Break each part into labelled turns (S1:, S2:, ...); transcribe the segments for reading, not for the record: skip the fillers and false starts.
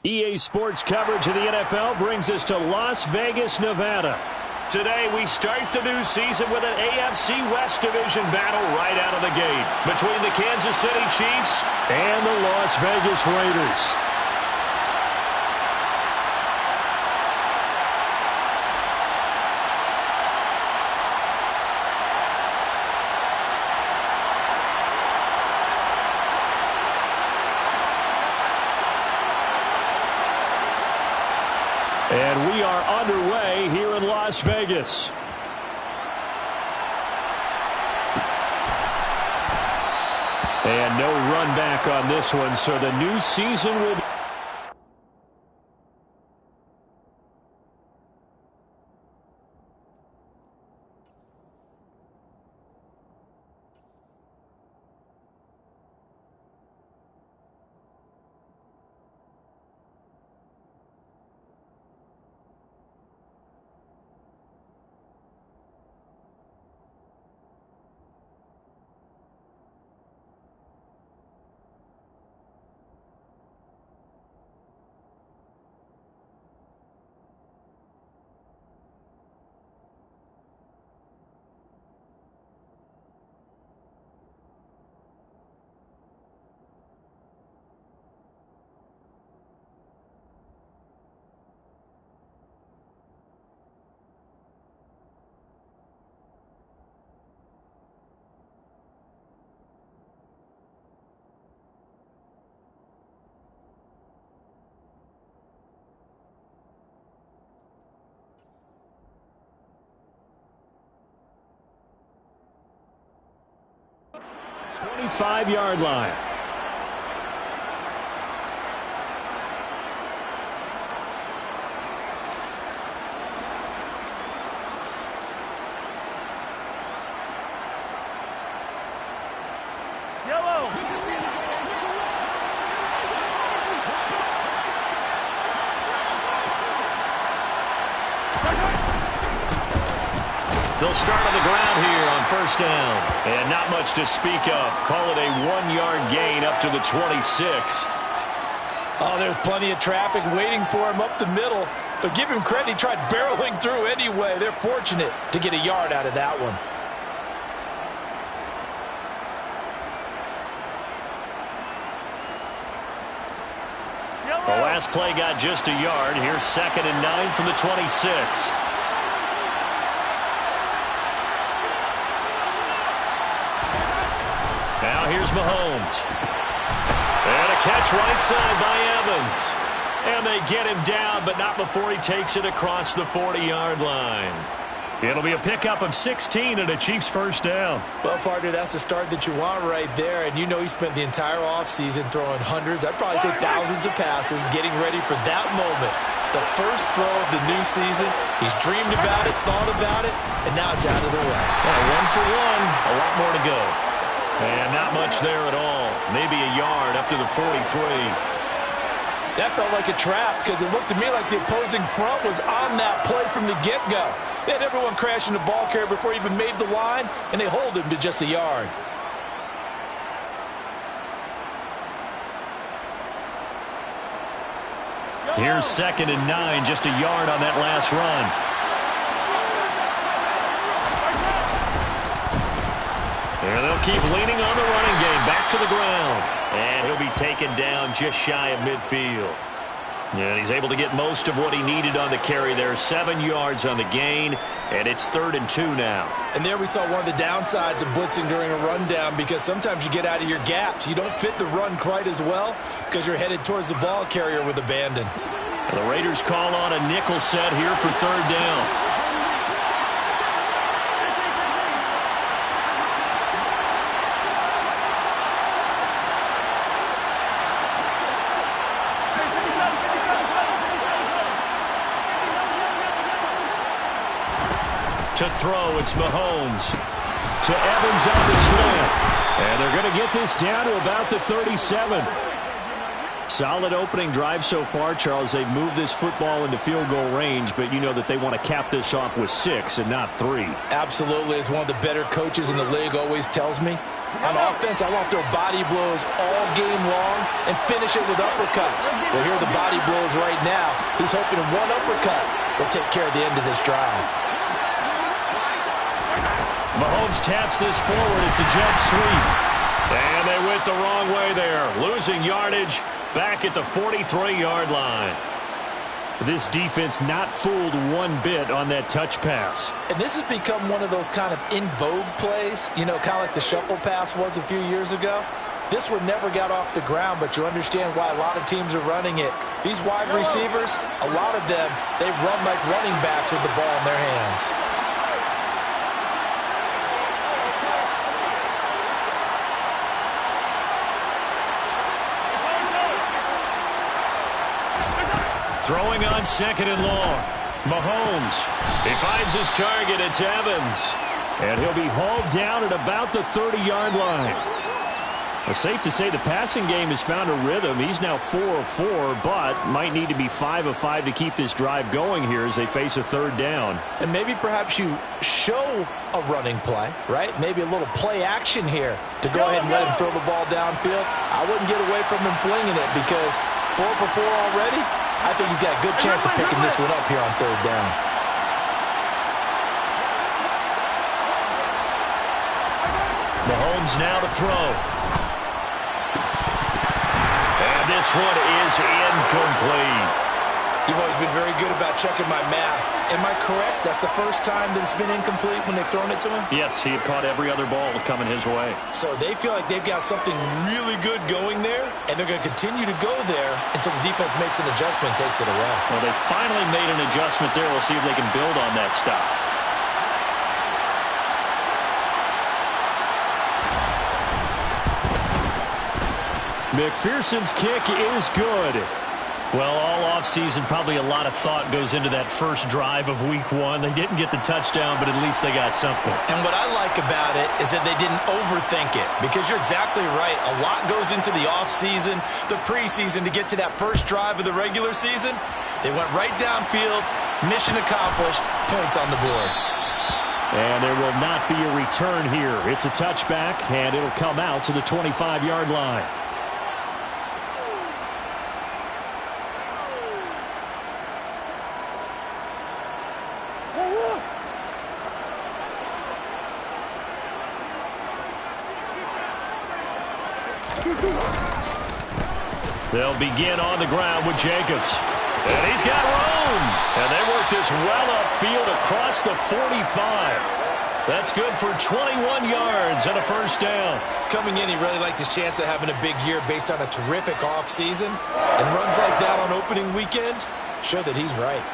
S1: EA Sports coverage of the NFL brings us to Las Vegas, Nevada. Today, we start the new season with an AFC West Division battle right out of the gate between the Kansas City Chiefs and the Las Vegas Raiders. And we are underway here in Las Vegas. And no run back on this one, so the new season will be... Five-yard line. Yellow. They'll start on the ground here on first down. And not much to speak of. Call it a one-yard gain up to the 26.
S2: Oh, there's plenty of traffic waiting for him up the middle. But give him credit, he tried barreling through anyway. They're fortunate to get a yard out of that one.
S1: The last play got just a yard. Here's 2nd and 9 from the 26. Now here's Mahomes. And a catch right side by Evans. And they get him down, but not before he takes it across the 40-yard line. It'll be a pickup of 16 and a Chiefs first down.
S2: Well, partner, that's the start that you want right there. And you know he spent the entire offseason throwing hundreds, I'd probably say thousands of passes, getting ready for that moment. The first throw of the new season. He's dreamed about it, thought about it, and now it's out of the way.
S1: Well, 1 for 1, a lot more to go. And not much there at all. Maybe a yard up to the 43.
S2: That felt like a trap because it looked to me like the opposing front was on that play from the get-go. They had everyone crashing the ball carrier before he even made the line, and they hold him to just a yard.
S1: Here's 2nd and 9, just a yard on that last run. And they'll keep leaning on the running game. Back to the ground. And he'll be taken down just shy of midfield. And he's able to get most of what he needed on the carry there. 7 yards on the gain, and it's 3rd and 2 now.
S2: And there we saw one of the downsides of blitzing during a rundown because sometimes you get out of your gaps. You don't fit the run quite as well because you're headed towards the ball carrier with abandon.
S1: And the Raiders call on a nickel set here for 3rd down. To throw, it's Mahomes. To Evans on the slant. And they're going to get this down to about the 37. Solid opening drive so far, Charles. They've moved this football into field goal range, but you know that they want to cap this off with 6 and not 3.
S2: Absolutely. As one of the better coaches in the league always tells me, On offense, I want to throw body blows all game long and finish it with uppercuts. Well, here are the body blows right now. He's hoping one uppercut will take care of the end of this drive.
S1: Mahomes taps this forward. It's a jet sweep. And they went the wrong way there. Losing yardage back at the 43-yard line. This defense not fooled one bit on that touch pass.
S2: And this has become one of those kind of in vogue plays, you know, kind of like the shuffle pass was a few years ago. This one never got off the ground, but you understand why a lot of teams are running it. These wide receivers, a lot of them, they run like running backs with the ball in their hands.
S1: Throwing on 2nd and long. Mahomes. He finds his target. It's Evans. And he'll be hauled down at about the 30-yard line. It's safe to say the passing game has found a rhythm. He's now 4 of 4, but might need to be 5 of 5 to keep this drive going here as they face a 3rd down.
S2: And maybe perhaps you show a running play, right? Maybe a little play action here to go ahead and let him throw the ball downfield. I wouldn't get away from him flinging it because 4 for 4 already. I think he's got a good chance of picking this one up here on 3rd down.
S1: Mahomes now to throw. And this one is incomplete.
S2: You've always been very good about checking my math. Am I correct? That's the first time that it's been incomplete when they've thrown it to him?
S1: Yes, he had caught every other ball coming his way.
S2: So they feel like they've got something really good going there, and they're going to continue to go there until the defense makes an adjustment and takes it away.
S1: Well, they finally made an adjustment there. We'll see if they can build on that stop. McPherson's kick is good. Well, all offseason, probably a lot of thought goes into that first drive of Week 1. They didn't get the touchdown, but at least they got something.
S2: And what I like about it is that they didn't overthink it, because you're exactly right. A lot goes into the offseason, the preseason, to get to that first drive of the regular season. They went right downfield, mission accomplished, points on the board.
S1: And there will not be a return here. It's a touchback, and it'll come out to the 25-yard line. They'll begin on the ground with Jacobs. And he's got room. And they work this well upfield across the 45. That's good for 21 yards and a first down.
S2: Coming in, he really liked his chance of having a big year based on a terrific offseason. And runs like that on opening weekend show that he's right.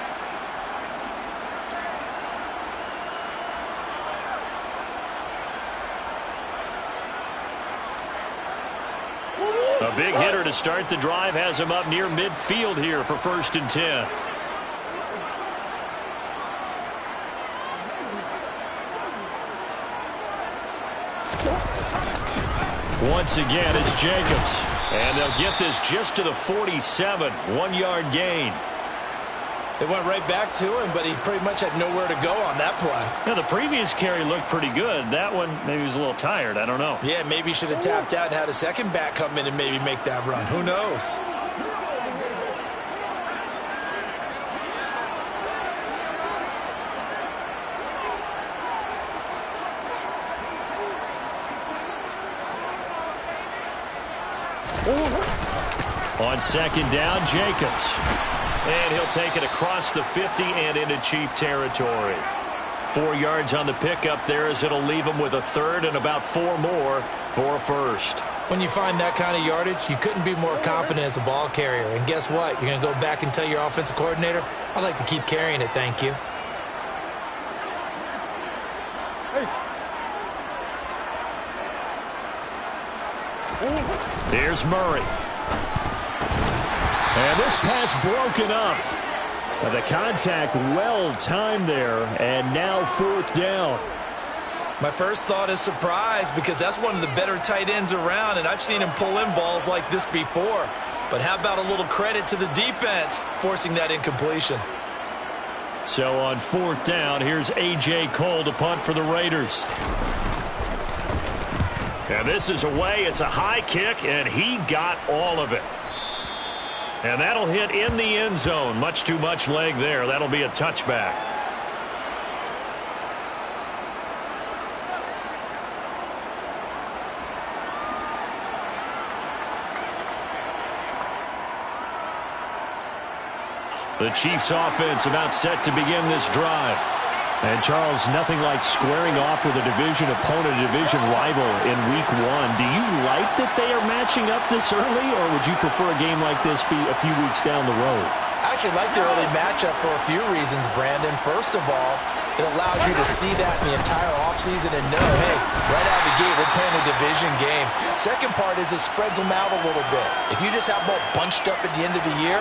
S1: A big hitter to start the drive has him up near midfield here for 1st and 10. Once again, it's Jacobs. And they'll get this just to the 47. 1-yard gain.
S2: They went right back to him, but he pretty much had nowhere to go on that play.
S1: Now, the previous carry looked pretty good. That one, maybe he was a little tired. I don't know.
S2: Yeah, maybe he should have tapped out and had a second back come in and maybe make that run. Who knows?
S1: On 2nd down, Jacobs. And he'll take it across the 50 and into Chief territory. 4 yards on the pickup there, as it'll leave him with a 3rd and about 4 more for a first.
S2: When you find that kind of yardage, you couldn't be more confident as a ball carrier. And guess what? You're going to go back and tell your offensive coordinator, I'd like to keep carrying it, thank you.
S1: Here's Murray. And this pass broken up. The contact well timed there, and now 4th down.
S2: My first thought is surprise, because that's one of the better tight ends around, and I've seen him pull in balls like this before. But how about a little credit to the defense forcing that incompletion?
S1: So on 4th down, here's A.J. Cole to punt for the Raiders. And this is away. It's a high kick, and he got all of it. And that'll hit in the end zone. Much too much leg there. That'll be a touchback. The Chiefs offense about set to begin this drive. And, Charles, nothing like squaring off with a division opponent, a division rival in Week 1. Do you like that they are matching up this early, or would you prefer a game like this be a few weeks down the road?
S2: I actually like the early matchup for a few reasons, Brandon. First of all, it allows you to see that in the entire offseason and know, hey, right out of the gate, we're playing a division game. Second part is it spreads them out a little bit. If you just have them all bunched up at the end of the year,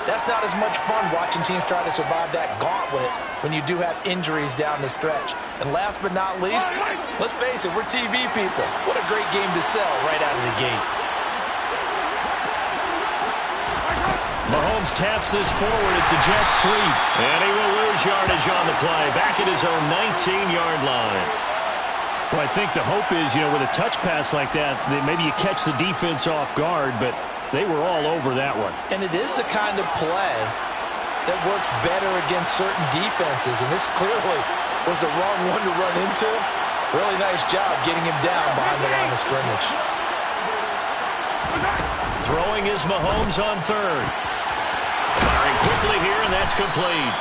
S2: that's not as much fun watching teams try to survive that gauntlet when you do have injuries down the stretch. And last but not least, let's face it, we're TV people. What a great game to sell right out of the gate.
S1: Mahomes taps this forward. It's a jet sweep. And he will lose yardage on the play. Back at his own 19-yard line. Well, I think the hope is, with a touch pass like that maybe you catch the defense off guard, but they were all over that one.
S2: And it is the kind of play that works better against certain defenses. And this clearly was the wrong one to run into. Really nice job getting him down behind the line of scrimmage.
S1: Throwing is Mahomes on third. Firing quickly here, and that's complete.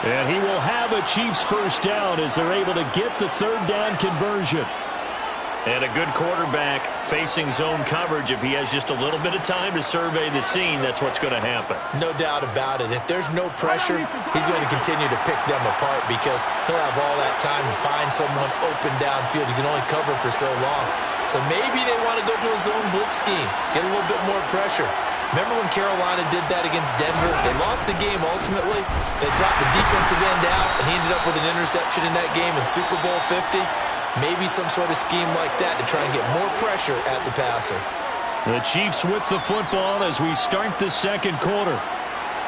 S1: And he will have a Chiefs first down as they're able to get the third down conversion. And a good quarterback facing zone coverage. If he has just a little bit of time to survey the scene, that's what's going to happen.
S2: No doubt about it. If there's no pressure, he's going to continue to pick them apart because he'll have all that time to find someone open downfield. You can only cover for so long. So maybe they want to go to a zone blitz scheme, get a little bit more pressure. Remember when Carolina did that against Denver? They lost the game ultimately. They dropped the defensive end out, and he ended up with an interception in that game in Super Bowl 50. Maybe some sort of scheme like that to try and get more pressure at the passer.
S1: The Chiefs with the football as we start the second quarter,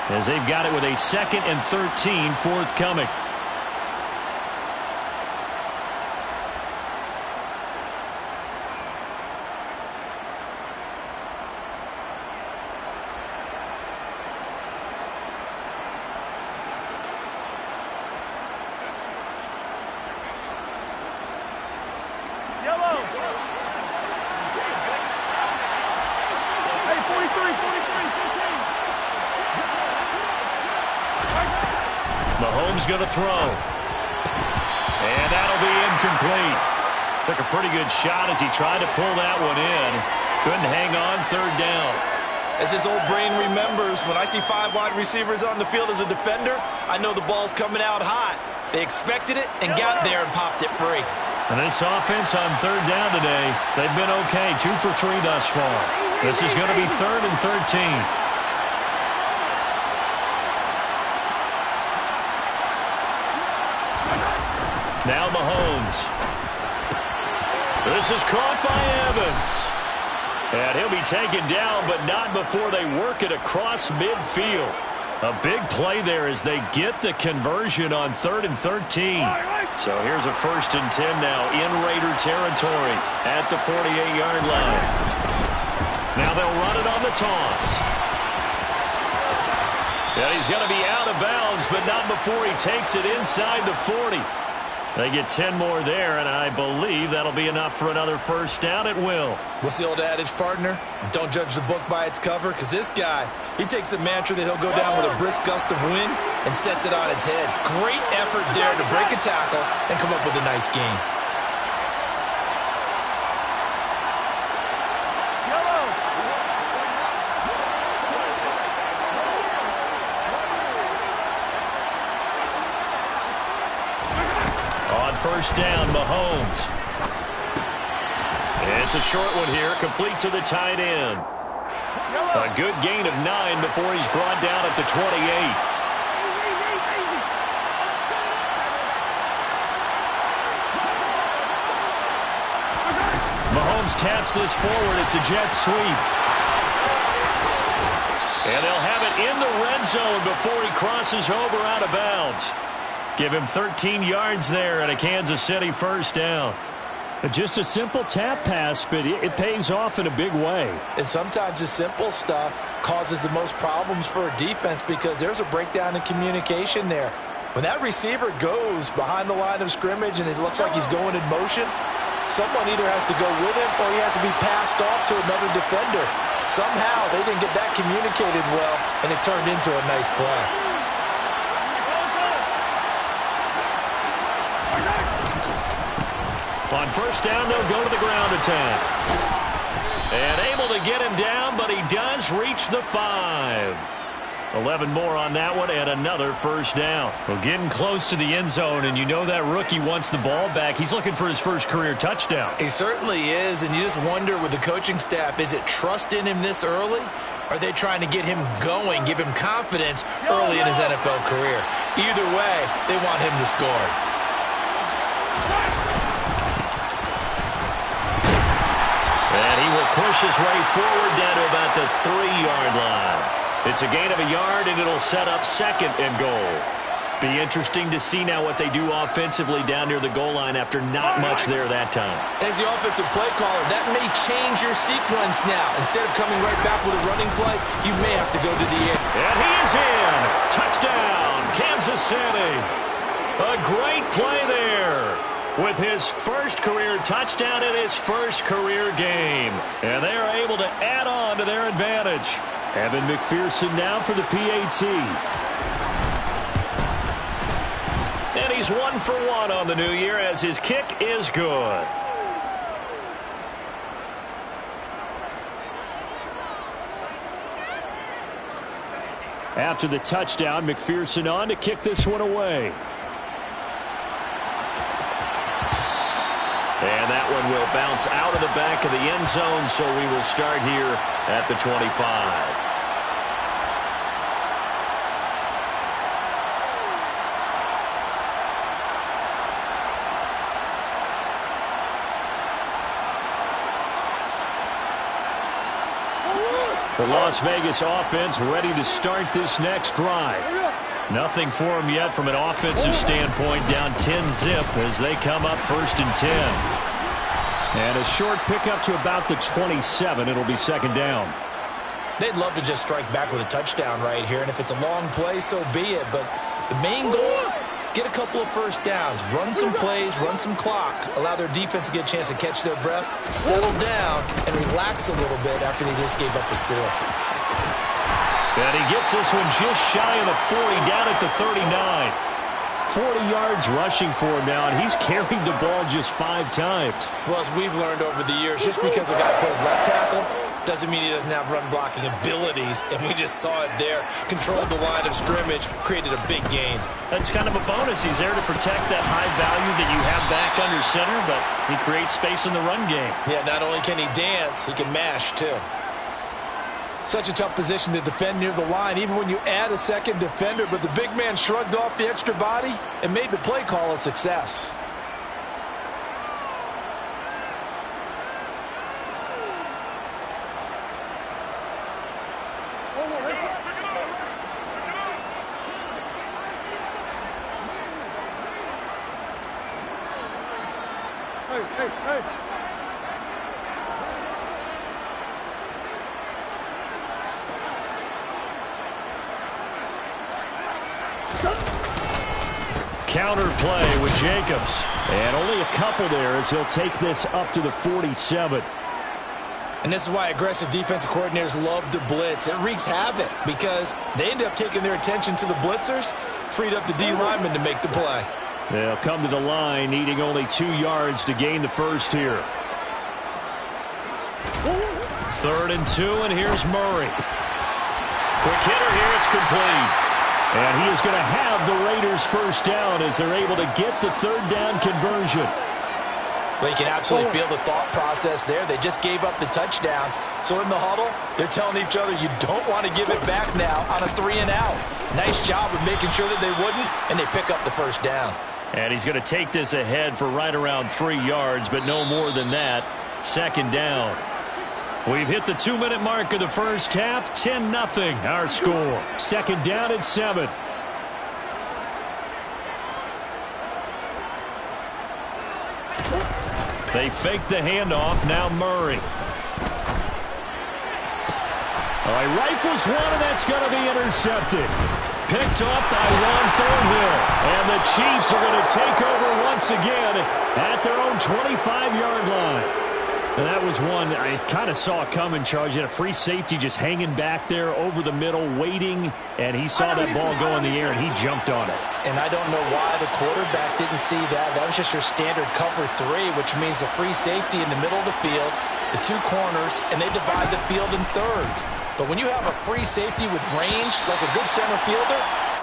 S1: as they've got it with a 2nd and 13 forthcoming. Mahomes going to throw. And that'll be incomplete. Took a pretty good shot as he tried to pull that one in. Couldn't hang on, third down.
S2: As his old brain remembers, when I see 5 wide receivers on the field as a defender, I know the ball's coming out hot. They expected it and got there and popped it free.
S1: And this offense on third down today, they've been okay. 2 for 3 thus far. This is going to be 3rd and 13. Now Mahomes. This is caught by Evans. And he'll be taken down, but not before they work it across midfield. A big play there as they get the conversion on 3rd and 13. So here's a 1st and 10 now in Raider territory at the 48-yard line. Now they'll run it on the toss. And he's going to be out of bounds, but not before he takes it inside the 40. They get 10 more there, and I believe that'll be enough for another first down. It will.
S2: What's the old adage, partner? Don't judge the book by its cover, because this guy, he takes the mantra that he'll go down with a brisk gust of wind and sets it on its head. Great effort there to break a tackle and come up with a nice gain.
S1: First down, Mahomes. It's a short one here, complete to the tight end. A good gain of 9 before he's brought down at the 28. Mahomes taps this forward. It's a jet sweep. And they'll have it in the red zone before he crosses over out of bounds. Give him 13 yards there and a Kansas City first down. Just a simple tap pass, but it pays off in a big way.
S2: And sometimes the simple stuff causes the most problems for a defense because there's a breakdown in communication there. When that receiver goes behind the line of scrimmage and it looks like he's going in motion, someone either has to go with him or he has to be passed off to another defender. Somehow they didn't get that communicated well, and it turned into a nice play.
S1: On first down, they'll go to the ground attack. And able to get him down, but he does reach the 5. 11 more on that one, and another first down. Well, getting close to the end zone, and you know that rookie wants the ball back. He's looking for his first career touchdown.
S2: He certainly is, and you just wonder with the coaching staff, is it trust in him this early? Or are they trying to get him going, give him confidence early in his NFL career? Either way, they want him to score.
S1: And he will push his way forward down to about the 3-yard line. It's a gain of a yard, and it'll set up second and goal. Be interesting to see now what they do offensively down near the goal line after not much there that time.
S2: As the offensive play caller, that may change your sequence now. Instead of coming right back with a running play, you may have to go to the air.
S1: And he is in. Touchdown, Kansas City. A great play there with his first career touchdown in his first career game. And they are able to add on to their advantage. Evan McPherson now for the PAT. And he's 1 for 1 on the new year as his kick is good. After the touchdown, McPherson on to kick this one away. And that one will bounce out of the back of the end zone, so we will start here at the 25. The Las Vegas offense ready to start this next drive. Nothing for them yet from an offensive standpoint, down 10-zip as they come up 1st and 10. And a short pickup to about the 27. It'll be second down.
S2: They'd love to just strike back with a touchdown right here, and if it's a long play, so be it. But the main goal, get a couple of first downs, run some plays, run some clock, allow their defense to get a chance to catch their breath, settle down, and relax a little bit after they just gave up a score.
S1: And he gets this one just shy of the 40, down at the 39. 40 yards rushing for him now, and he's carried the ball just 5 times.
S2: Well, as we've learned over the years, just because a guy plays left tackle doesn't mean he doesn't have run-blocking abilities, and we just saw it there. Controlled the line of scrimmage, created a big gain.
S1: That's kind of a bonus. He's there to protect that high value that you have back under center, but he creates space in the run game.
S2: Yeah, not only can he dance, he can mash, too. Such a tough position to defend near the line, even when you add a second defender, but the big man shrugged off the extra body and made the play call a success. Hey.
S1: Counter play with Jacobs. And only a couple there as he'll take this up to the 47.
S2: And this is why aggressive defensive coordinators love to blitz. It wreaks havoc because they end up taking their attention to the blitzers, freed up the D lineman to make the play.
S1: They'll come to the line, needing only 2 yards to gain the first here. 3rd and 2, and here's Murray. Quick hitter here, it's complete. And he is going to have the Raiders first down as they're able to get the 3rd down conversion.
S2: Well, you can absolutely feel the thought process there. They just gave up the touchdown. So in the huddle, they're telling each other, you don't want to give it back now on a 3-and-out. Nice job of making sure that they wouldn't, and they pick up the first down.
S1: And he's going to take this ahead for right around 3 yards, but no more than that. 2nd down. We've hit the 2-minute mark of the first half. 10-0 our score. 2nd down and 7. They fake the handoff. Now Murray. All right, rifles one, and that's going to be intercepted. Picked up by Juan Thornhill. And the Chiefs are going to take over once again at their own 25-yard line. And that was one I kind of saw coming, Charles. You had a free safety just hanging back there over the middle, waiting, and he saw that ball go in the air, and he jumped on it.
S2: And I don't know why the quarterback didn't see that. That was just your standard cover 3, which means the free safety in the middle of the field, the 2 corners, and they divide the field in thirds. But when you have a free safety with range, like a good center fielder,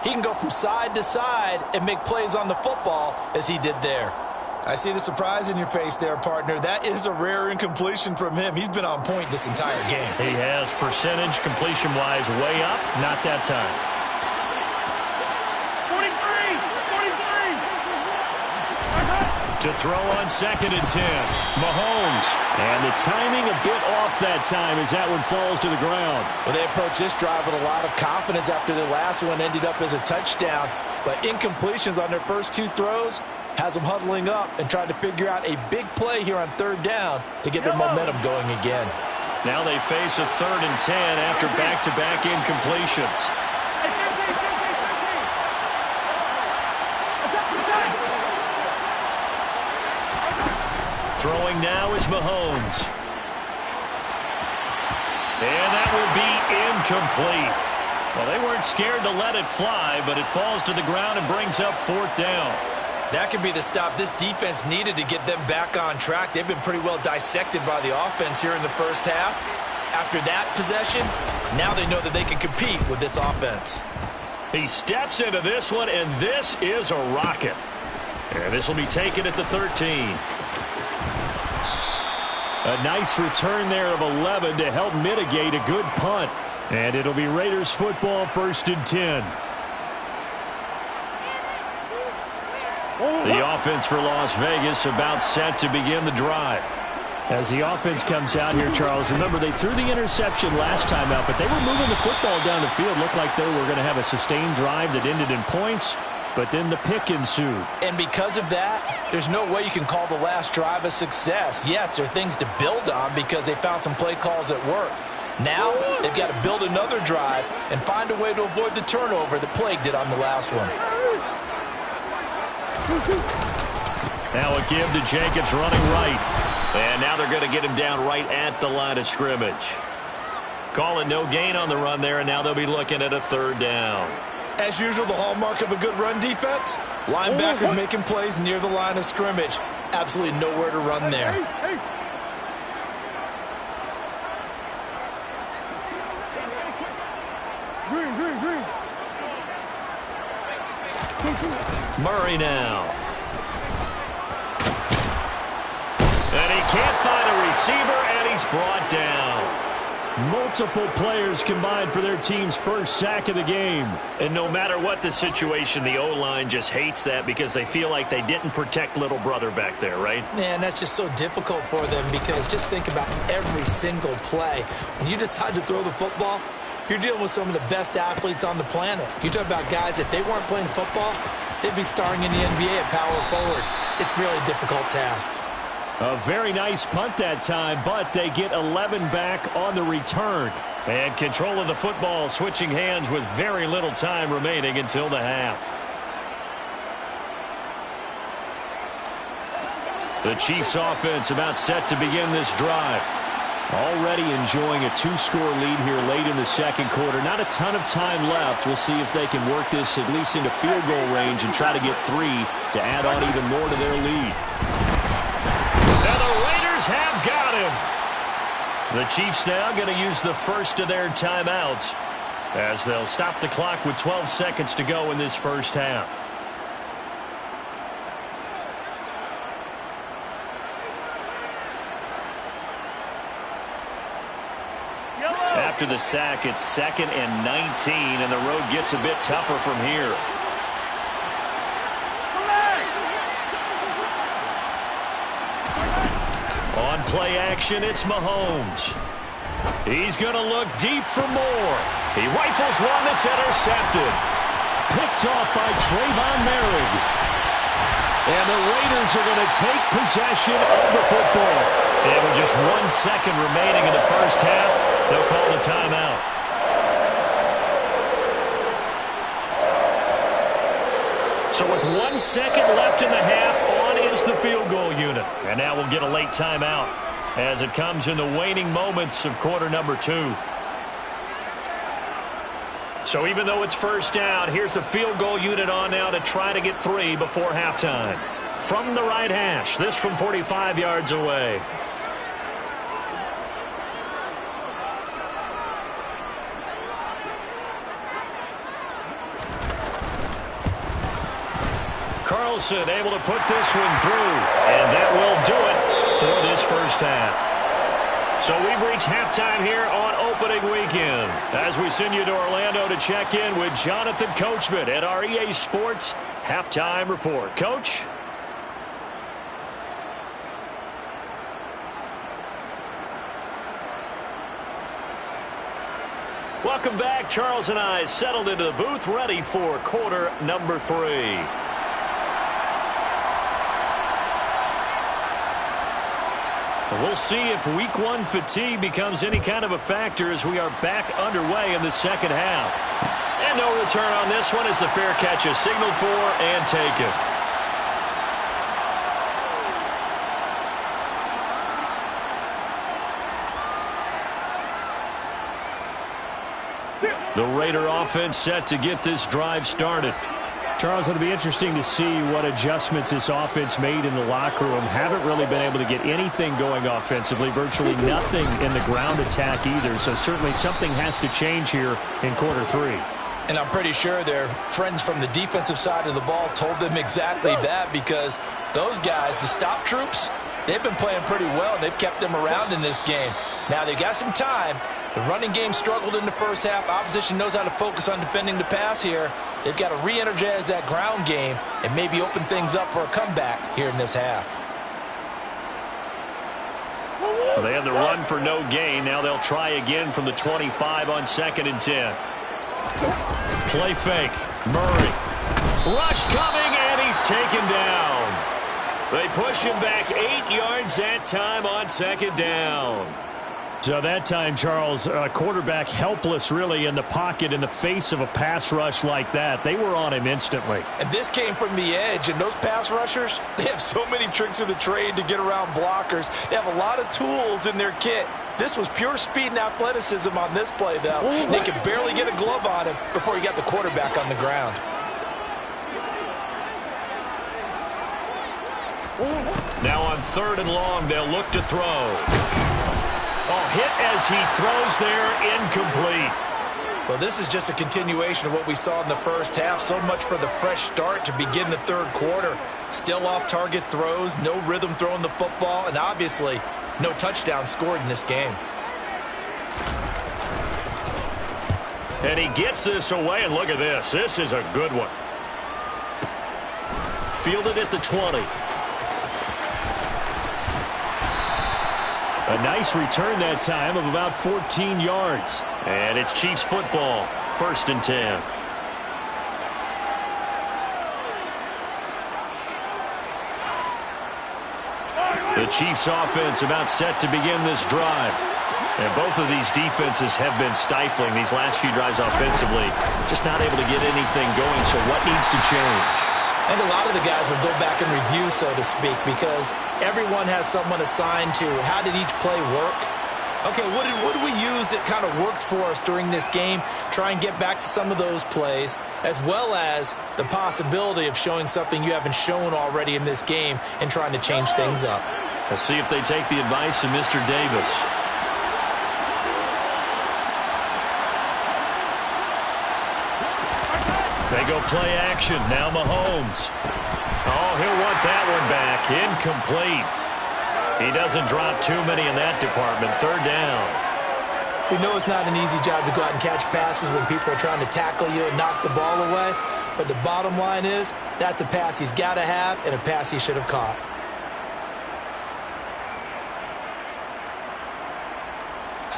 S2: he can go from side to side and make plays on the football as he did there.
S3: I see the surprise in your face there, partner. That is a rare incompletion from him. He's been on point this entire game.
S1: He has percentage completion-wise way up. Not that time. 43. To throw on 2nd and 10. Mahomes. And the timing a bit off that time as that one falls to the ground.
S2: Well, they approached this drive with a lot of confidence after their last one ended up as a touchdown. But incompletions on their first 2 throws has them huddling up and trying to figure out a big play here on 3rd down to get their momentum going again.
S1: Now they face a 3rd and 10 after back-to-back incompletions. Throwing now is Mahomes. And that will be incomplete. Well, they weren't scared to let it fly, but it falls to the ground and brings up 4th down.
S3: That could be the stop this defense needed to get them back on track. They've been pretty well dissected by the offense here in the first half. After that possession, now they know that they can compete with this offense.
S1: He steps into this one, and this is a rocket. And this will be taken at the 13. A nice return there of 11 to help mitigate a good punt. And it'll be Raiders football, 1st and 10. The offense for Las Vegas about set to begin the drive. As the offense comes out here, Charles, remember they threw the interception last time out, but they were moving the football down the field. Looked like they were going to have a sustained drive that ended in points, but then the pick ensued.
S2: And because of that, there's no way you can call the last drive a success. Yes, there are things to build on because they found some play calls that work. Now they've got to build another drive and find a way to avoid the turnover that plagued it on the last one.
S1: Now a give to Jacobs running right. And now they're going to get him down right at the line of scrimmage. Call it no gain on the run there, and now they'll be looking at a 3rd down.
S3: As usual, the hallmark of a good run defense, linebackers making plays near the line of scrimmage. Absolutely nowhere to run there.
S1: Murray now. And he can't find a receiver, and he's brought down. Multiple players combined for their team's first sack of the game. And no matter what the situation, the O-line just hates that because they feel like they didn't protect little brother back there, right?
S2: Man, that's just so difficult for them because just think about every single play. When you decide to throw the football, you're dealing with some of the best athletes on the planet. You talk about guys, if they weren't playing football, they'd be starring in the NBA at power forward. It's really a difficult task.
S1: A very nice punt that time, but they get 11 back on the return. And control of the football switching hands with very little time remaining until the half. The Chiefs offense about set to begin this drive. Already enjoying a 2-score lead here late in the 2nd quarter. Not a ton of time left. We'll see if they can work this at least into field goal range and try to get 3 to add on even more to their lead. And the Raiders have got him. The Chiefs now going to use the first of their timeouts as they'll stop the clock with 12 seconds to go in this first half. After the sack, it's 2nd and 19, and the road gets a bit tougher from here. On play action, it's Mahomes. He's going to look deep for more. He rifles one that's intercepted. Picked off by Trayvon Merrick. And the Raiders are going to take possession of the football. And with just 1 second remaining in the first half, they'll call the timeout. So with 1 second left in the half, on is the field goal unit. And now we'll get a late timeout as it comes in the waning moments of quarter number 2. So even though it's first down, here's the field goal unit on now to try to get 3 before halftime. From the right hash, this from 45 yards away. Carlson able to put this one through, and that will do it for this first half. So we've reached halftime here on opening weekend as we send you to Orlando to check in with Jonathan Coachman at our EA Sports Halftime Report. Coach? Welcome back. Charles and I settled into the booth, ready for quarter number 3. We'll see if week 1 fatigue becomes any kind of a factor as we are back underway in the second half. And no return on this one as the fair catch is signaled for and taken. The Raider offense set to get this drive started. Charles, it'll be interesting to see what adjustments this offense made in the locker room. Haven't really been able to get anything going offensively, virtually nothing in the ground attack either. So certainly something has to change here in quarter 3.
S2: And I'm pretty sure their friends from the defensive side of the ball told them exactly that, because those guys, the stop troops, they've been playing pretty well, and they've kept them around in this game. Now, they got some time. The running game struggled in the first half. Opposition knows how to focus on defending the pass here. They've got to re-energize that ground game and maybe open things up for a comeback here in this half.
S1: Well, they had the run for no gain. Now they'll try again from the 25 on 2nd and 10. Play fake. Murray. Rush coming, and he's taken down. They push him back 8 yards that time on 2nd down. So that time, Charles, quarterback helpless really in the pocket in the face of a pass rush like that. They were on him instantly.
S2: And this came from the edge, and those pass rushers, they have so many tricks of the trade to get around blockers. They have a lot of tools in their kit. This was pure speed and athleticism on this play, though. They could barely get a glove on him before he got the quarterback on the ground.
S1: Now on 3rd and long, they'll look to throw. Oh, hit as he throws there, incomplete.
S2: Well, this is just a continuation of what we saw in the first half. So much for the fresh start to begin the 3rd quarter. Still off-target throws, no rhythm throwing the football, and obviously no touchdown scored in this game.
S1: And he gets this away, and look at this. This is a good one. Fielded at the 20. A nice return that time of about 14 yards. And it's Chiefs football, 1st and 10. The Chiefs offense about set to begin this drive. And both of these defenses have been stifling these last few drives offensively. Just not able to get anything going, so what needs to change?
S2: I think a lot of the guys will go back and review, so to speak, because everyone has someone assigned to how did each play work. Okay, what did we use that kind of worked for us during this game? Try and get back to some of those plays, as well as the possibility of showing something you haven't shown already in this game and trying to change things up.
S1: Let's see if they take the advice of Mr. Davis. They go play action. Now Mahomes. Oh, he'll want that one back. Incomplete. He doesn't drop too many in that department. 3rd down.
S2: We know it's not an easy job to go out and catch passes when people are trying to tackle you and knock the ball away. But the bottom line is that's a pass he's got to have and a pass he should have caught.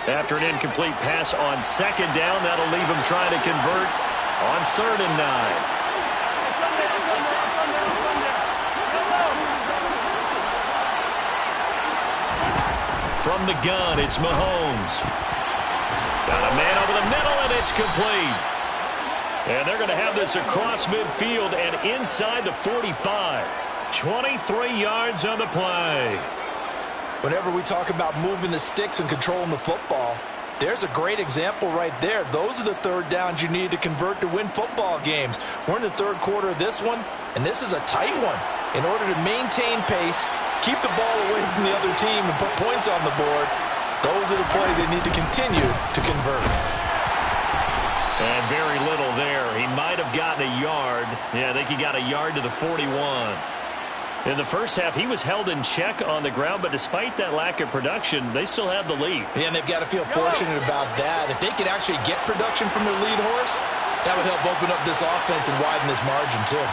S1: After an incomplete pass on 2nd down, that'll leave him trying to convert on 3rd and 9. From the gun, it's Mahomes. Got a man over the middle, and it's complete. And they're going to have this across midfield and inside the 45. 23 yards on the play.
S2: Whenever we talk about moving the sticks and controlling the football, there's a great example right there. Those are the third downs you need to convert to win football games. We're in the third quarter of this one, and this is a tight one. In order to maintain pace, keep the ball away from the other team, and put points on the board, those are the plays they need to continue to convert.
S1: And very little there. He might have gotten a yard. Yeah, I think he got a yard to the 41. In the first half, he was held in check on the ground, but despite that lack of production, they still have the lead.
S2: Yeah, and they've got to feel fortunate about that. If they could actually get production from their lead horse, that would help open up this offense and widen this margin, too.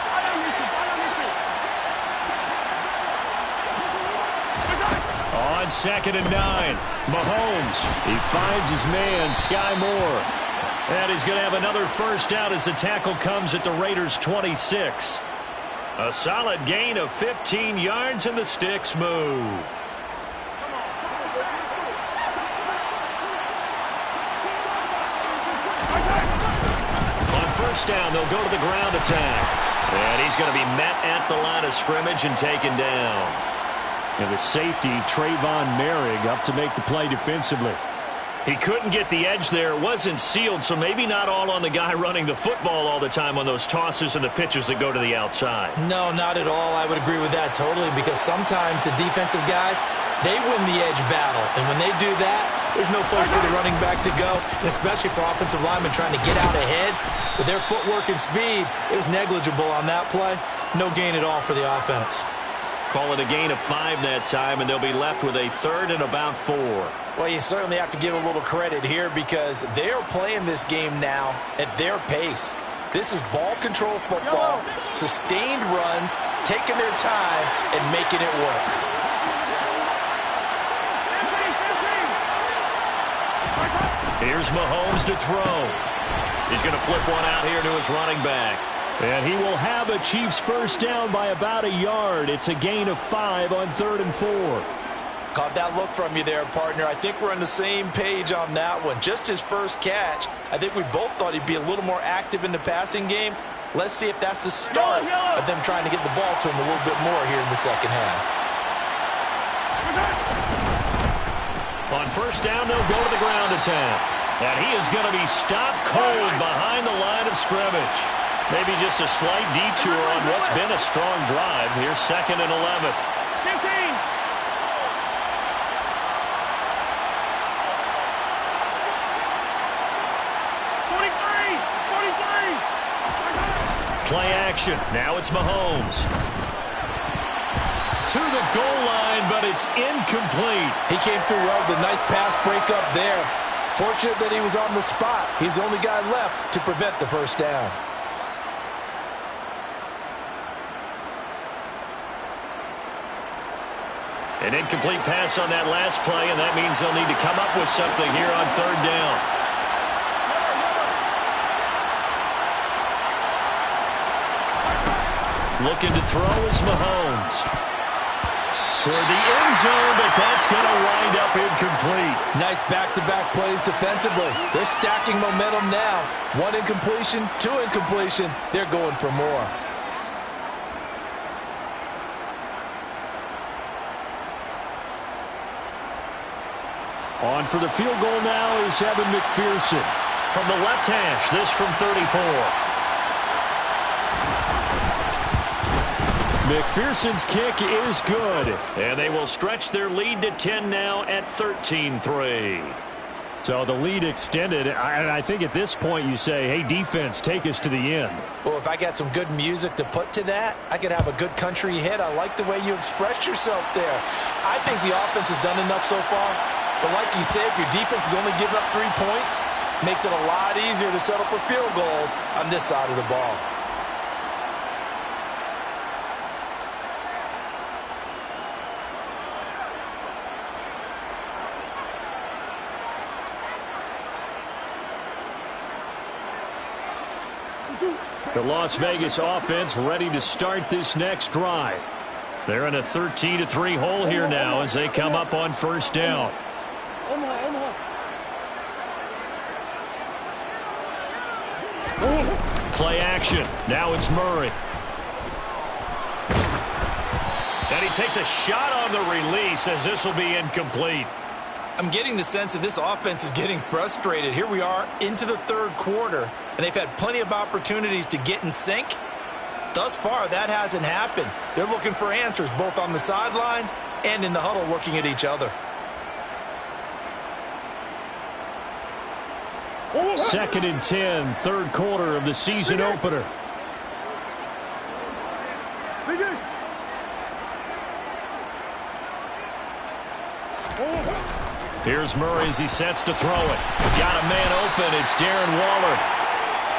S1: On 2nd and 9, Mahomes. He finds his man, Sky Moore. And he's going to have another first down as the tackle comes at the Raiders' 26. A solid gain of 15 yards, and the sticks move. On first down, they'll go to the ground attack. And he's going to be met at the line of scrimmage and taken down. And the safety, Trayvon Merrick, up to make the play defensively. He couldn't get the edge there. It wasn't sealed, so maybe not all on the guy running the football all the time on those tosses and the pitches that go to the outside.
S2: No, not at all. I would agree with that totally, because sometimes the defensive guys, they win the edge battle. And when they do that, there's no place for the running back to go, and especially for offensive linemen trying to get out ahead. With their footwork and speed, it was negligible on that play. No gain at all for the offense.
S1: Call it a gain of 5 that time, and they'll be left with a 3rd and about 4.
S2: Well, you certainly have to give a little credit here, because they are playing this game now at their pace. This is ball control football, sustained runs, taking their time, and making it work.
S1: Here's Mahomes to throw. He's going to flip one out here to his running back. And he will have a Chiefs first down by about a yard. It's a gain of 5 on 3rd and 4.
S2: Caught that look from you there, partner. I think we're on the same page on that one. Just his first catch. I think we both thought he'd be a little more active in the passing game. Let's see if that's the start of them trying to get the ball to him a little bit more here in the second half.
S1: On first down, they'll go to the ground attack. And he is going to be stopped cold behind the line of scrimmage. Maybe just a slight detour on what's been a strong drive. Here's 2nd and 11.
S4: 15.
S1: Play action. Now it's Mahomes. To the goal line, but it's incomplete.
S2: He came through well with a nice pass breakup there. Fortunate that he was on the spot. He's the only guy left to prevent the first down.
S1: An incomplete pass on that last play, and that means they'll need to come up with something here on 3rd down. Looking to throw is Mahomes. Toward the end zone, but that's going to wind up incomplete.
S2: Nice back-to-back plays defensively. They're stacking momentum now. 1 incompletion, 2 incompletion. They're going for more.
S1: On for the field goal now is Evan McPherson. From the left hash, this from 34. McPherson's kick is good. And they will stretch their lead to 10 now at 13-3. So the lead extended. I think at this point you say, hey, defense, take us to the end.
S2: Well, if I got some good music to put to that, I could have a good country hit. I like the way you expressed yourself there. I think the offense has done enough so far. But like you say, if your defense is only giving up 3 points, makes it a lot easier to settle for field goals on this side of the ball.
S1: The Las Vegas offense ready to start this next drive. They're in a 13-3 hole here now as they come up on first down. Play action. Now it's Murray. And he takes a shot on the release as this will be incomplete.
S3: I'm getting the sense that this offense is getting frustrated. Here we are into the third quarter, and they've had plenty of opportunities to get in sync. Thus far, that hasn't happened. They're looking for answers both on the sidelines and in the huddle looking at each other.
S1: Second and 10, third quarter of the season opener. Here's Murray as he sets to throw it. Got a man open. It's Darren Waller.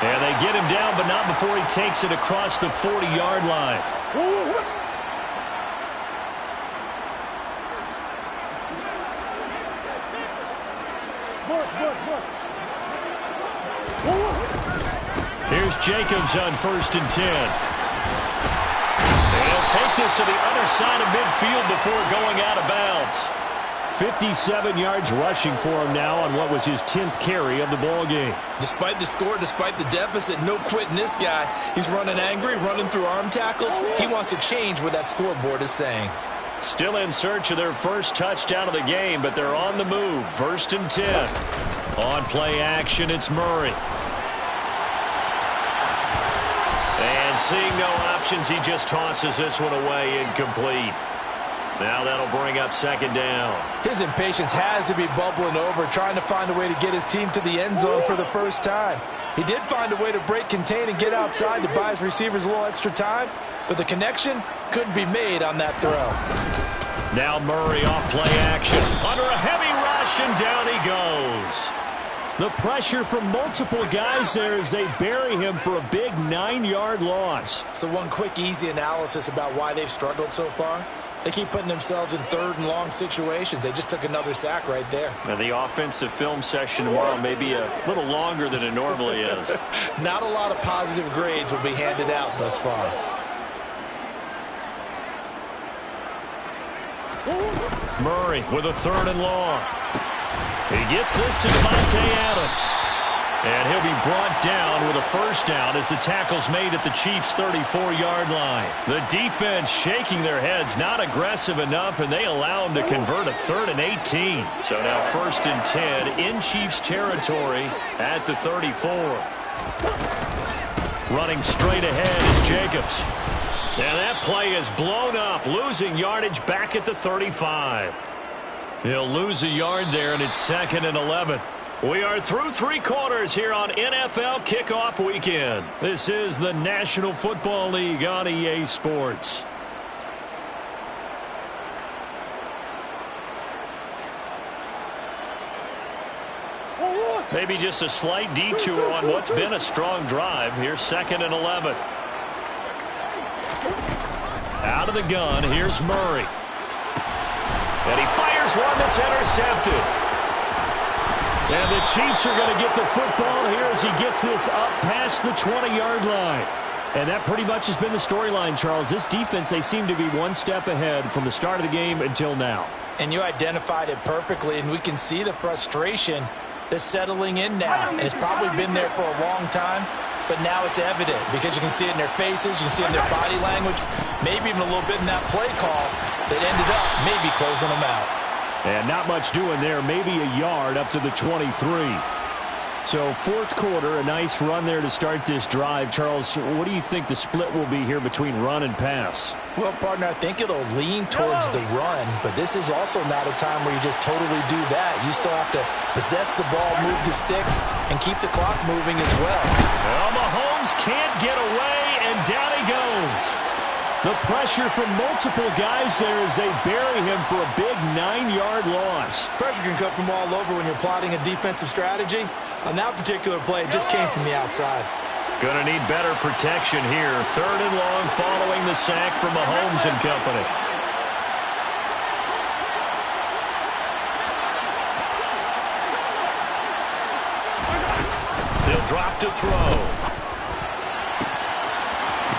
S1: And they get him down, but not before he takes it across the 40-yard line. Here's Jacobs on 1st and 10. And he'll take this to the other side of midfield before going out of bounds. 57 yards rushing for him now on what was his 10th carry of the ball game.
S3: Despite the score, despite the deficit, no quitting this guy. He's running angry, running through arm tackles. He wants to change what that scoreboard is saying.
S1: Still in search of their first touchdown of the game, but they're on the move. 1st and 10. On play action, it's Murray. And seeing no options, he just tosses this one away incomplete. Now that'll bring up 2nd down.
S2: His impatience has to be bubbling over, trying to find a way to get his team to the end zone for the first time. He did find a way to break contain and get outside to buy his receivers a little extra time, but the connection couldn't be made on that throw.
S1: Now Murray off play action. Under a heavy rush, and down he goes. The pressure from multiple guys there as they bury him for a big 9-yard loss.
S3: So one quick, easy analysis about why they've struggled so far. They keep putting themselves in 3rd and long situations. They just took another sack right there.
S1: And the offensive film session tomorrow may be a little longer than it normally is.
S3: Not a lot of positive grades will be handed out thus far.
S1: Murray with a 3rd and long. He gets this to Devontae Adams. And he'll be brought down with a 1st down as the tackle's made at the Chiefs' 34-yard line. The defense shaking their heads, not aggressive enough, and they allow him to convert a 3rd and 18. So now 1st and 10 in Chiefs territory at the 34. Running straight ahead is Jacobs. And that play is blown up, losing yardage back at the 35. He'll lose a yard there, and it's 2nd and 11. We are through 3 quarters here on NFL Kickoff Weekend. This is the National Football League on EA Sports. Maybe just a slight detour on what's been a strong drive. Here's 2nd and 11. Out of the gun, here's Murray. And he fires one that's intercepted. And the Chiefs are going to get the football here as he gets this up past the 20-yard line. And that pretty much has been the storyline, Charles. This defense, they seem to be one step ahead from the start of the game until now.
S2: And you identified it perfectly, and we can see the frustration that's settling in now. And it's probably been there for a long time, but now it's evident because you can see it in their faces, you can see it in their body language, maybe even a little bit in that play call that ended up maybe closing them out.
S1: And not much doing there, maybe a yard up to the 23. So 4th quarter, a nice run there to start this drive. Charles, what do you think the split will be here between run and pass?
S2: Well, partner, I think it'll lean towards the run, but this is also not a time where you just totally do that. You still have to possess the ball, move the sticks, and keep the clock moving as well.
S1: Well, Mahomes can't get away, and down he goes. The pressure from multiple guys there as they bury him for a big 9-yard loss.
S3: Pressure can come from all over when you're plotting a defensive strategy. On that particular play, it just came from the outside.
S1: Gonna need better protection here. 3rd and long following the sack from Mahomes and company. They'll drop to throw.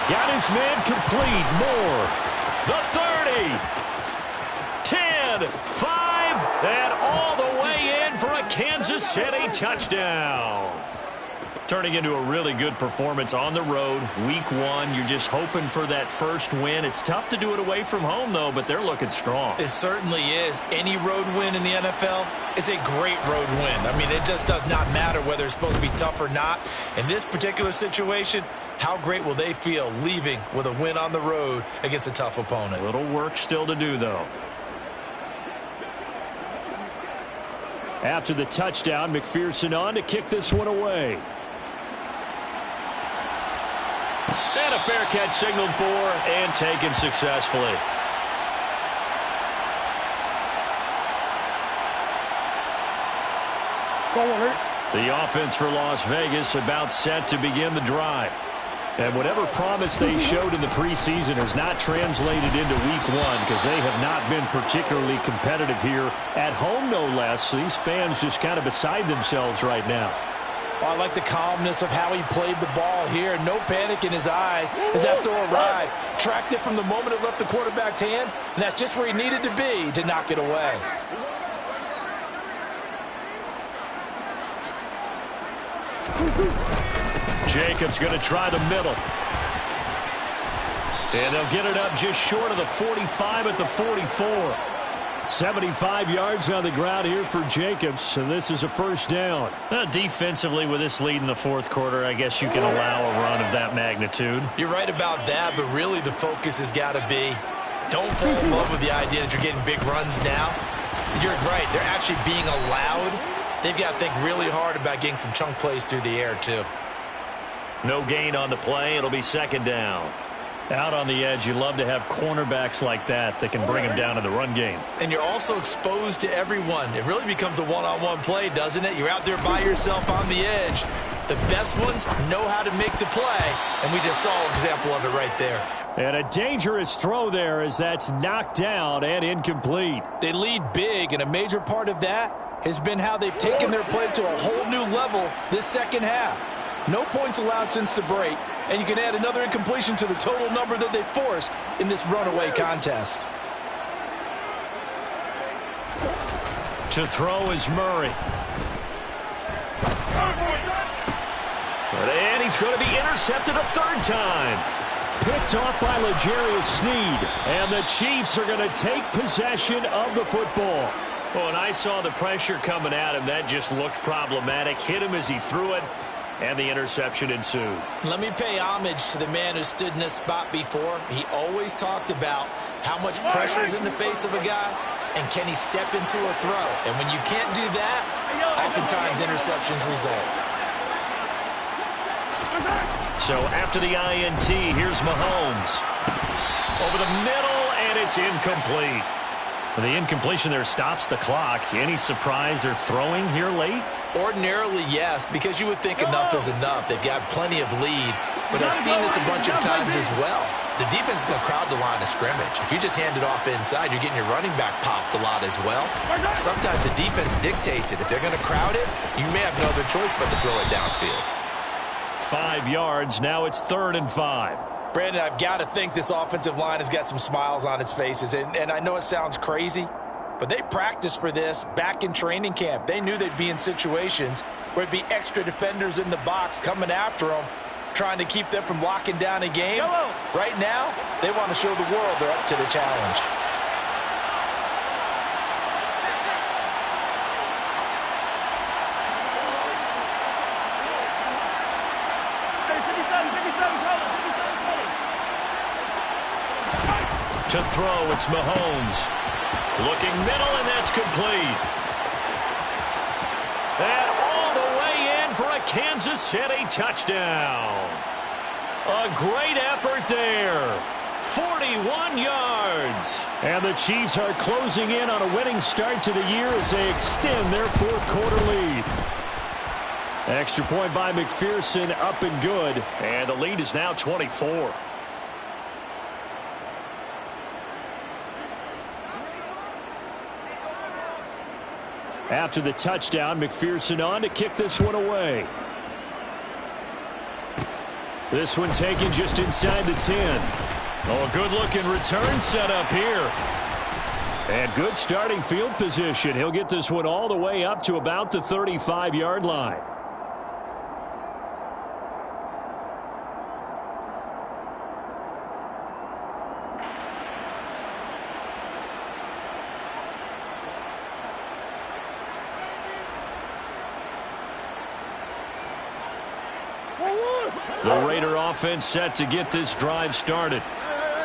S1: Got his man complete. Moore. The 30. 10. 5. And all the way Kansas City touchdown. Turning into a really good performance on the road. Week 1, you're just hoping for that first win. It's tough to do it away from home, though, but they're looking strong.
S3: It certainly is. Any road win in the NFL is a great road win. I mean, it just does not matter whether it's supposed to be tough or not. In this particular situation, how great will they feel leaving with a win on the road against a tough opponent?
S1: A little work still to do, though. After the touchdown, McPherson on to kick this one away. And a fair catch signaled for and taken successfully. The offense for Las Vegas about set to begin the drive. And whatever promise they showed in the preseason has not translated into week 1 because they have not been particularly competitive here at home, no less. These fans just kind of beside themselves right now.
S2: I like the calmness of how he played the ball here. No panic in his eyes as that throw arrived. Tracked it from the moment it left the quarterback's hand, and that's just where he needed to be to knock it away.
S1: Jacobs going to try the middle. And they'll get it up just short of the 45 at the 44. 75 yards on the ground here for Jacobs, and this is a first down. Defensively, with this lead in the fourth quarter, I guess you can allow a run of that magnitude.
S3: You're right about that, but really the focus has got to be don't fall in love with the idea that you're getting big runs now. You're right. They're actually being allowed. They've got to think really hard about getting some chunk plays through the air, too.
S1: No gain on the play. It'll be second down. Out on the edge, you love to have cornerbacks like that can bring them down to the run game.
S3: And you're also exposed to everyone. It really becomes a one-on-one play, doesn't it? You're out there by yourself on the edge. The best ones know how to make the play, and we just saw an example of it right there.
S1: And a dangerous throw there as that's knocked down and incomplete.
S2: They lead big, and a major part of that has been how they've taken their play to a whole new level this second half. No points allowed since the break, and you can add another incompletion to the total number that they forced in this runaway contest.
S1: To throw is Murray. And he's going to be intercepted a third time. Picked off by L'Jarius Sneed. And the Chiefs are going to take possession of the football. Well, and I saw the pressure coming at him. That just looked problematic. Hit him as he threw it. And the interception ensued.
S3: Let me pay homage to the man who stood in this spot before. He always talked about how much pressure is in the face of a guy, and can he step into a throw. And when you can't do that, oftentimes interceptions result.
S1: So after the INT, here's Mahomes. Over the middle, and it's incomplete. The incompletion there stops the clock. Any surprise they're throwing here late?
S3: Ordinarily, yes, because you would think enough is enough. They've got plenty of lead, but I've seen this a bunch of times as well. The defense is going to crowd the line of scrimmage. If you just hand it off inside, you're getting your running back popped a lot as well. Sometimes the defense dictates it. If they're going to crowd it, you may have no other choice but to throw it downfield.
S1: 5 yards. Now it's 3rd and 5.
S2: Brandon, I've got to think this offensive line has got some smiles on its faces. And I know it sounds crazy, but they practiced for this back in training camp. They knew they'd be in situations where it'd be extra defenders in the box coming after them, trying to keep them from locking down a game. Right now, they want to show the world they're up to the challenge.
S1: To throw, it's Mahomes. Looking middle, and that's complete. And all the way in for a Kansas City touchdown. A great effort there. 41 yards. And the Chiefs are closing in on a winning start to the year as they extend their fourth quarter lead. Extra point by McPherson, up and good. And the lead is now 24. After the touchdown, McPherson on to kick this one away. This one taken just inside the 10. Oh, a good-looking return set up here. And good starting field position. He'll get this one all the way up to about the 35-yard line. The Raider offense set to get this drive started.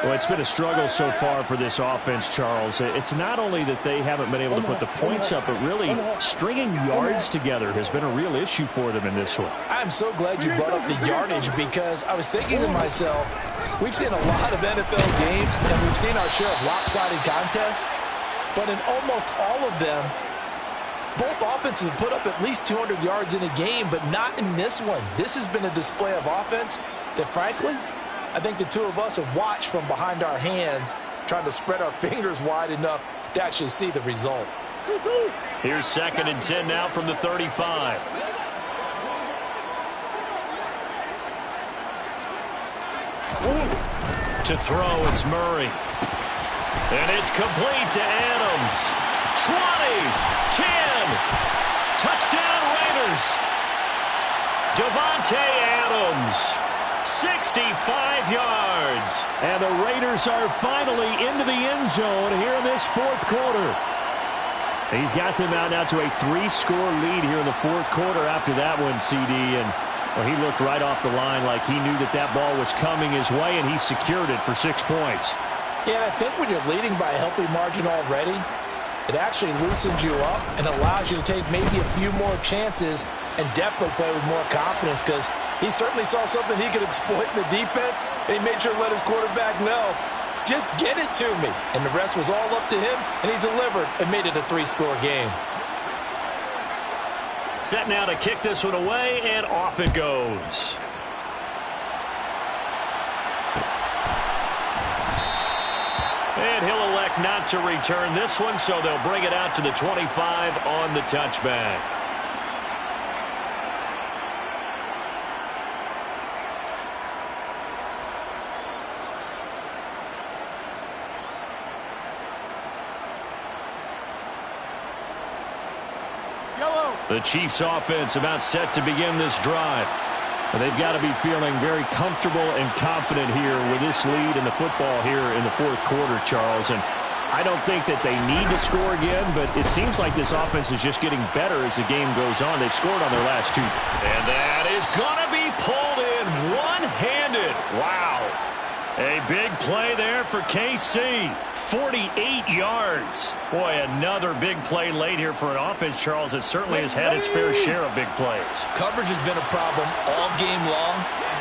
S1: Well, it's been a struggle so far for this offense, Charles. It's not only that they haven't been able to put the points up, but really stringing yards together has been a real issue for them in this one.
S2: I'm so glad you brought up the yardage because I was thinking to myself, we've seen a lot of NFL games and we've seen our share of lopsided contests, but in almost all of them, both offenses have put up at least 200 yards in a game, but not in this one. This has been a display of offense that, frankly, I think the two of us have watched from behind our hands, trying to spread our fingers wide enough to actually see the result.
S1: Here's 2nd and 10 now from the 35. To throw, it's Murray. And it's complete to Adams. 20, 10, touchdown Raiders. Davante Adams, 65 yards. And the Raiders are finally into the end zone here in this fourth quarter. He's got them out now to a 3-score lead here in the fourth quarter after that one, CD. And well, he looked right off the line like he knew that that ball was coming his way, and he secured it for 6 points.
S2: Yeah, and I think when you're leading by a healthy margin already, it actually loosens you up and allows you to take maybe a few more chances and definitely play with more confidence because he certainly saw something he could exploit in the defense, and he made sure to let his quarterback know, just get it to me. And the rest was all up to him, and he delivered and made it a 3-score game.
S1: Set now to kick this one away, and off it goes. And he'll elect not to return this one, so they'll bring it out to the 25 on the touchback. The Chiefs offense about set to begin this drive. They've got to be feeling very comfortable and confident here with this lead in the football here in the fourth quarter, Charles. And I don't think that they need to score again, but it seems like this offense is just getting better as the game goes on. They've scored on their last 2. And that is going to be pulled in one-handed. Wow. A big play there for KC. 48 yards. Boy, another big play late here for an offense, Charles, that certainly has had its fair share of big plays.
S3: Coverage has been a problem all game long,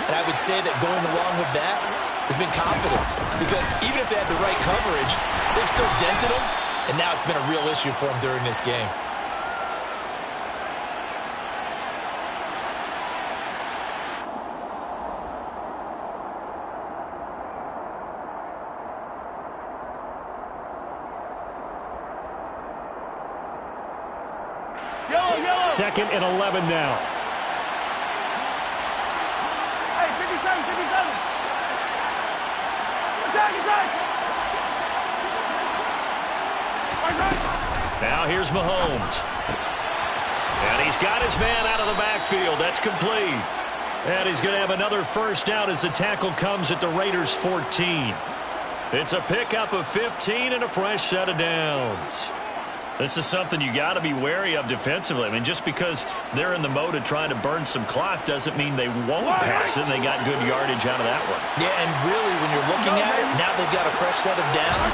S3: and I would say that going along with that has been confidence. Because even if they had the right coverage, they've still dented them, and now it's been a real issue for them during this game.
S1: Second and 11 now.
S4: Hey, 57, 57. Attack, attack.
S1: Now here's Mahomes. And he's got his man out of the backfield. That's complete. And he's going to have another first down as the tackle comes at the Raiders' 14. It's a pickup of 15 and a fresh set of downs. This is something you got to be wary of defensively. I mean, just because they're in the mode of trying to burn some clock doesn't mean they won't pass it. And they got good yardage out of that one.
S3: Yeah, and really, when you're looking at it, now they've got a fresh set of downs.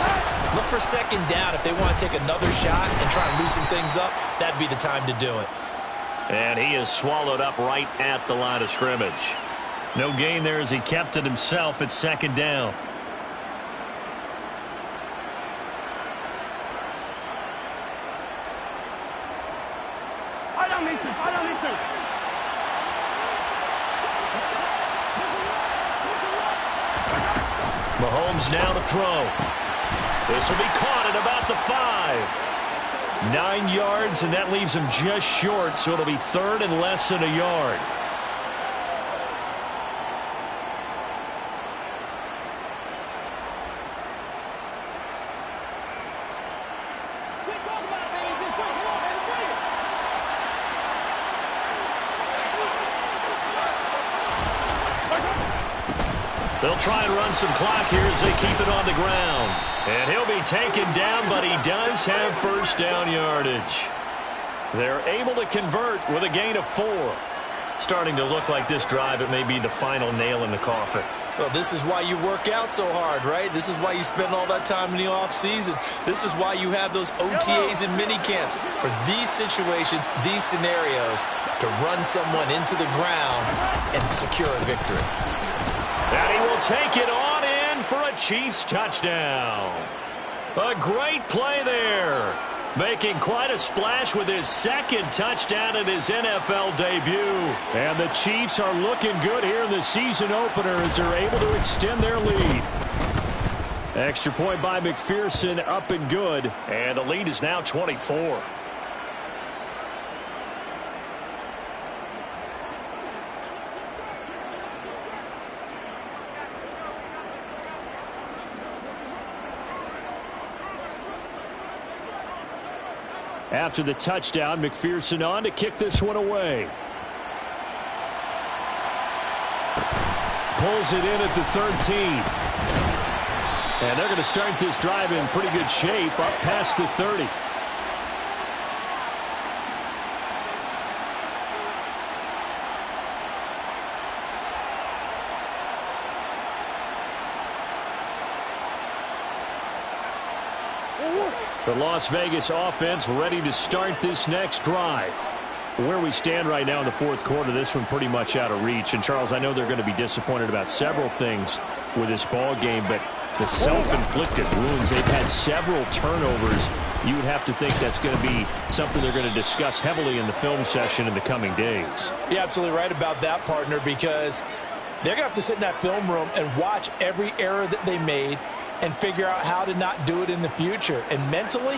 S3: Look for second down. If they want to take another shot and try and loosen things up, that'd be the time to do it.
S1: And he is swallowed up right at the line of scrimmage. No gain there as he kept it himself at second down. Mahomes now to throw. This will be caught at about the 5. 9 yards, and that leaves him just short, so it'll be third and less than a yard. They'll try and run some clock here as they keep it on the ground. And he'll be taken down, but he does have first down yardage. They're able to convert with a gain of 4. Starting to look like this drive, it may be the final nail in the coffin.
S2: Well, this is why you work out so hard, right? This is why you spend all that time in the offseason. This is why you have those OTAs and mini camps. For these situations, these scenarios, to run someone into the ground and secure a victory.
S1: And he will take it on in for a Chiefs touchdown. A great play there. Making quite a splash with his second touchdown in his NFL debut. And the Chiefs are looking good here in the season opener as they're able to extend their lead. Extra point by McPherson, up and good. And the lead is now 24. After the touchdown, McPherson on to kick this one away. Pulls it in at the 13. And they're going to start this drive in pretty good shape up past the 30. The Las Vegas offense ready to start this next drive. Where we stand right now in the fourth quarter, this one pretty much out of reach. And, Charles, I know they're going to be disappointed about several things with this ball game, but the self-inflicted wounds, they've had several turnovers. You would have to think that's going to be something they're going to discuss heavily in the film session in the coming days.
S2: You're absolutely right about that, partner, because they're going to have to sit in that film room and watch every error that they made and figure out how to not do it in the future. And mentally,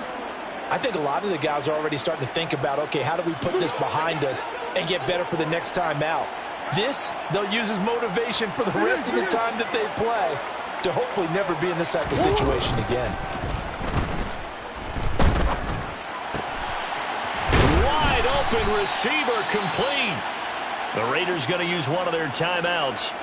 S2: I think a lot of the guys are already starting to think about, okay, how do we put this behind us and get better for the next time out? This, they'll use as motivation for the rest of the time that they play to hopefully never be in this type of situation again.
S1: Wide open receiver complete. The Raiders going to use one of their timeouts,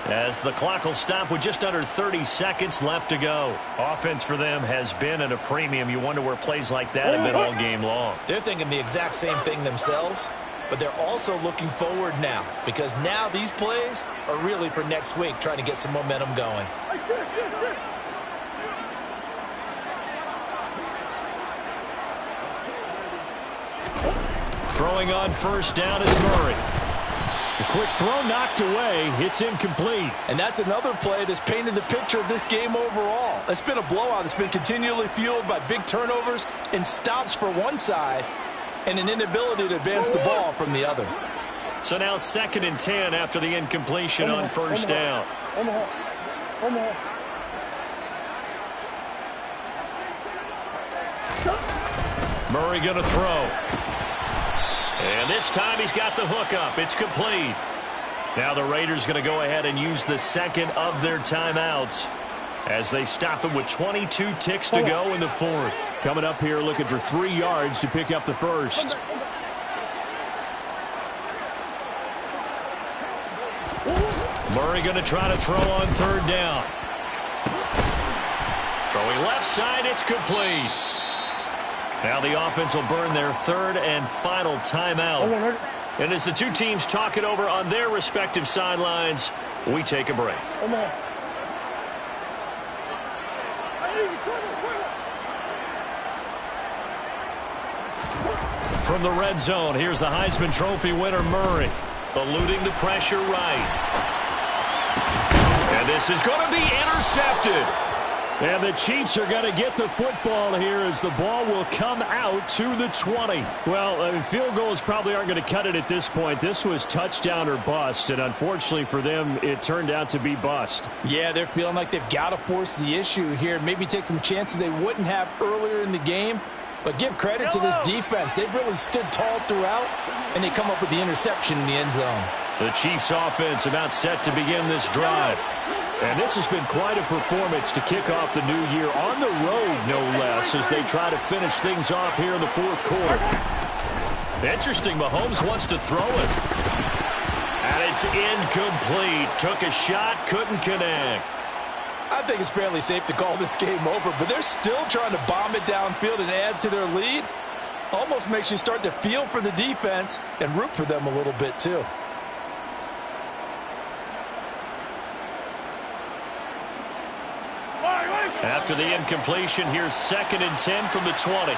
S1: as the clock will stop with just under 30 seconds left to go. Offense for them has been at a premium. You wonder where plays like that have been all game long.
S2: They're thinking the exact same thing themselves, but they're also looking forward now, because now these plays are really for next week, trying to get some momentum going.
S1: Throwing on first down is Murray. The quick throw knocked away. It's incomplete.
S5: And that's another play that's painted the picture of this game overall. It's been a blowout. It's been continually fueled by big turnovers and stops for one side and an inability to advance the ball from the other.
S1: So now 2nd and 10 after the incompletion on first down. Murray going to throw. And this time he's got the hook up. It's complete. Now the Raiders going to go ahead and use the second of their timeouts as they stop him with 22 ticks to go in the fourth. Coming up here looking for 3 yards to pick up the first. Murray going to try to throw on third down. Throwing left side, it's complete. Now the offense will burn their 3rd and final timeout. And as the two teams talk it over on their respective sidelines, we take a break. From the red zone, here's the Heisman Trophy winner, Murray, eluding the pressure right. And this is going to be intercepted. And the Chiefs are going to get the football here as the ball will come out to the 20. Well, field goals probably aren't going to cut it at this point. This was touchdown or bust, and unfortunately for them, it turned out to be bust.
S5: Yeah, they're feeling like they've got to force the issue here, maybe take some chances they wouldn't have earlier in the game. But give credit to this defense. They've really stood tall throughout, and they come up with the interception in the end zone.
S1: The Chiefs offense about set to begin this drive. And this has been quite a performance to kick off the new year on the road, no less, as they try to finish things off here in the fourth quarter. Interesting, Mahomes wants to throw it. And it's incomplete. Took a shot, couldn't connect.
S5: I think it's fairly safe to call this game over, but they're still trying to bomb it downfield and add to their lead. Almost makes you start to feel for the defense and root for them a little bit, too.
S1: After the incompletion, here's 2nd and 10 from the 20.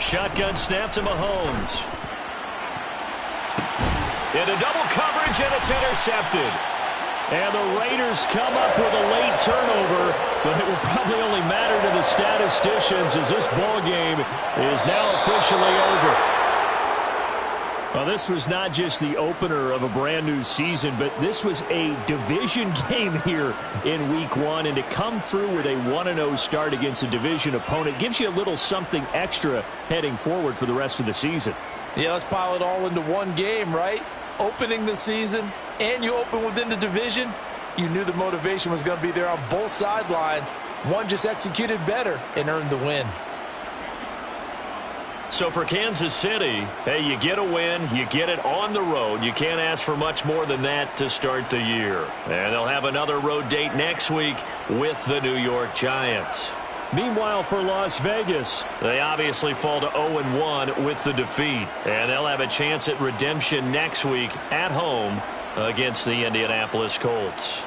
S1: Shotgun snap to Mahomes. Into double coverage, and it's intercepted. And the Raiders come up with a late turnover, but it will probably only matter to the statisticians as this ball game is now officially over. Well, this was not just the opener of a brand new season, but this was a division game here in week 1. And to come through with a 1-0 start against a division opponent gives you a little something extra heading forward for the rest of the season.
S5: Yeah, let's pile it all into one game, right? Opening the season, and you open within the division. You knew the motivation was going to be there on both sidelines. One just executed better and earned the win.
S1: So for Kansas City, hey, you get a win, you get it on the road. You can't ask for much more than that to start the year. And they'll have another road date next week with the New York Giants. Meanwhile, for Las Vegas, they obviously fall to 0-1 with the defeat. And they'll have a chance at redemption next week at home against the Indianapolis Colts.